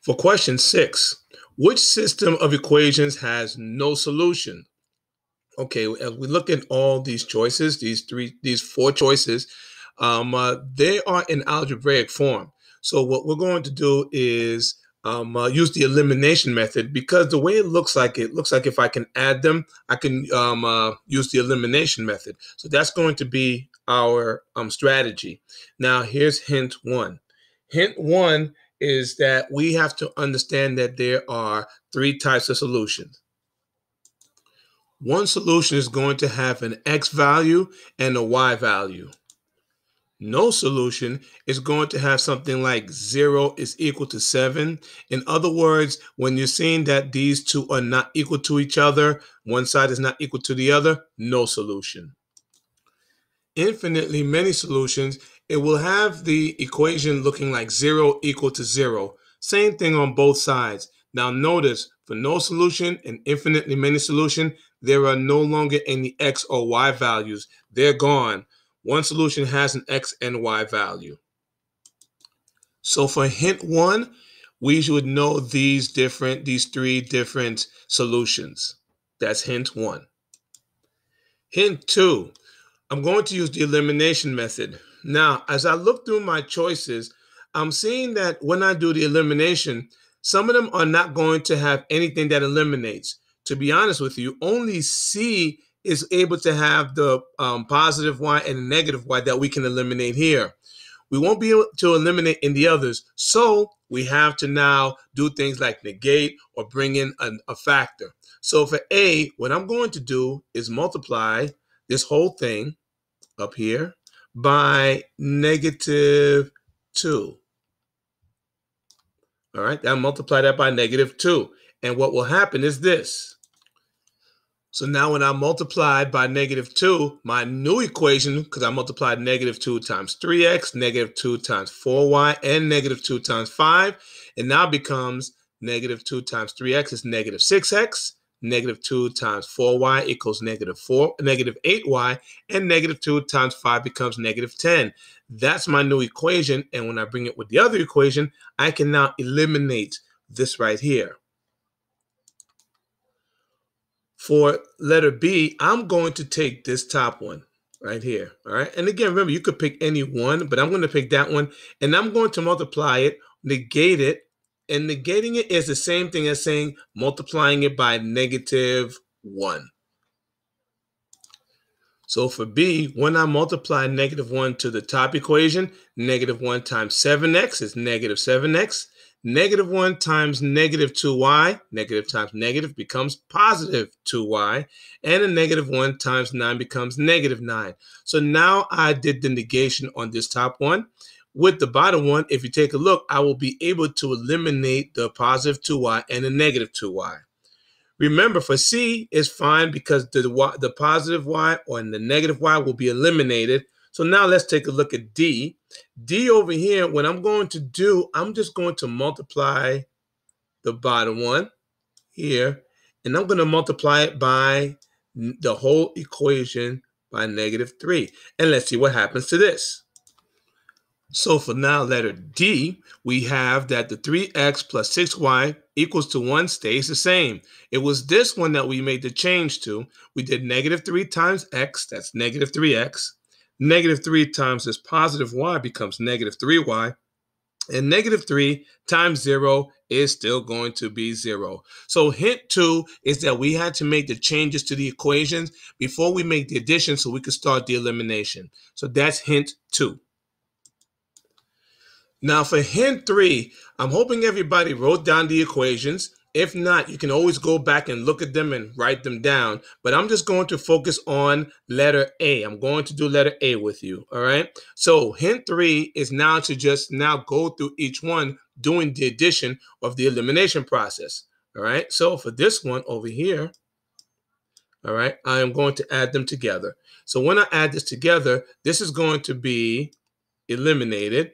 For question 6, which system of equations has no solution? Okay, as we look at all these choices, these four choices, they are in algebraic form. So what we're going to do is use the elimination method because the way it looks like if I can add them, I can use the elimination method. So that's going to be our strategy. Now, here's hint one. Hint one is that we have to understand that there are three types of solutions. One solution is going to have an x value and a y value. No solution is going to have something like 0 is equal to 7. In other words, when you're seeing that these two are not equal to each other, one side is not equal to the other, no solution. Infinitely many solutions, it will have the equation looking like 0 equal to 0. Same thing on both sides. Now notice, for no solution and infinitely many solution, there are no longer any x or y values. They're gone. One solution has an x and y value. So for hint one, we should know these three different solutions. That's hint one. Hint two, I'm going to use the elimination method. Now, as I look through my choices, I'm seeing that when I do the elimination, some of them are not going to have anything that eliminates. To be honest with you, only C is able to have the positive y and the negative y that we can eliminate here. We won't be able to eliminate in the others, so we have to now do things like negate or bring in a factor. So for A, what I'm going to do is multiply this whole thing up here by -2. All right, I'll multiply that by -2. And what will happen is this. So now when I multiplied by -2, my new equation, because I multiplied -2 times 3x, -2 times 4y, and -2 times 5, it now becomes -2 times 3x is -6x, -2 times 4y equals -8y, and -2 times 5 becomes -10. That's my new equation, and when I bring it with the other equation, I can now eliminate this right here. For letter B, I'm going to take this top one right here, all right? And again, remember, you could pick any one, but I'm going to pick that one, and I'm going to multiply it, negate it, and negating it is the same thing as saying multiplying it by -1. So for B, when I multiply -1 to the top equation, -1 times 7x is -7x. -1 times -2y, negative times negative becomes +2y, and a -1 times 9 becomes -9. So now I did the negation on this top one. With the bottom one, if you take a look, I will be able to eliminate the +2y and the -2y. Remember, for C is fine because the positive y or the negative y will be eliminated. So now let's take a look at D. D over here, what I'm going to do, I'm just going to multiply the bottom one here, and I'm going to multiply it by the whole equation by -3. And let's see what happens to this. So for now, letter D, we have that the 3x plus 6y equals to 1 stays the same. It was this one that we made the change to. We did -3 times x, that's -3x. -3 times this positive y becomes -3y. And -3 times 0 is still going to be 0. So hint 2 is that we had to make the changes to the equations before we make the addition so we could start the elimination. So that's hint 2. Now for hint 3, I'm hoping everybody wrote down the equations. If not, you can always go back and look at them and write them down. But I'm just going to focus on letter A. I'm going to do letter A with you, all right? So hint 3 is now to just go through each one doing the addition of the elimination process, all right? So for this one over here, all right, I am going to add them together. So when I add this together, this is going to be eliminated.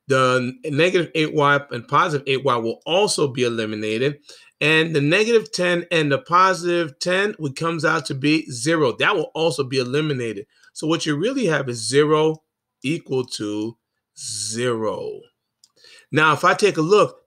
The -8y and +8y will also be eliminated. And the -10 and the +10, what comes out to be 0, that will also be eliminated. So what you really have is 0 equal to 0. Now, if I take a look,